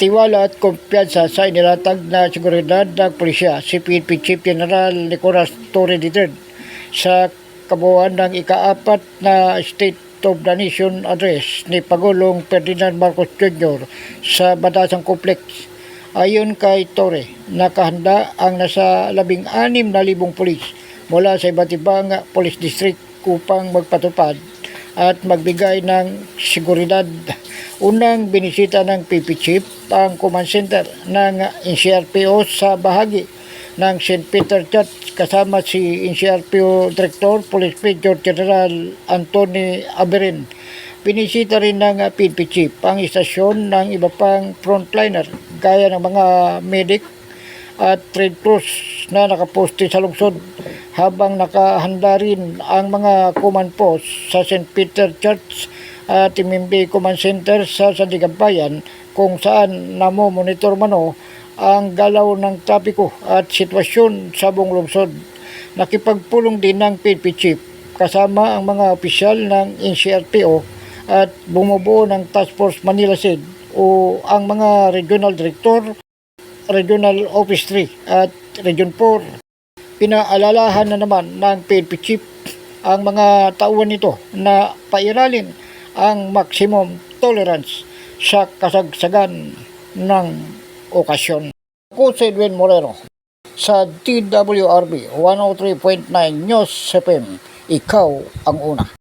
tiwala at kumpiyansa sa inilatag na seguridad ng pulisya si PNP Chief General Nicolas Torre III sa kabuuan ng ika-4 na State of the Nation Address ni Pangulong Ferdinand Marcos Jr. sa Batasan Complex. Ayon kay Torre, nakahanda ang nasa 16,000 pulis mula sa iba't ibang police district upang magpatupad at magbigay ng seguridad. Unang binisita ng PNP Chief ang command center ng NCRPO sa bahagi ng St. Peter Church kasama si NCRPO Director Police Major General Anthony Aberin. Binisita rin ng PNP Chief ang istasyon ng iba pang frontliner gaya ng mga medic at trade crews na nakaposte sa lungsod, habang nakahanda rin ang mga command post sa St. Peter Church at Timimbi Command Center sa Sandigan Bayan, kung saan namomonitor mano ang galaw ng trapiko at sitwasyon sa buong lungsod. Nakipagpulong din ng PNP Chief kasama ang mga opisyal ng NCRPO at bumubuo ng Task Force Manila SED o ang mga Regional Director, Regional Office 3 at Region 4. Pinaalalahan na naman ng PNP Chief ang mga tauhan nito na pairalin ang maximum tolerance sa kasagsagan ng okasyon. Ako si Edwin Moreno sa DWRB 103.9 News FM. Ikaw ang una.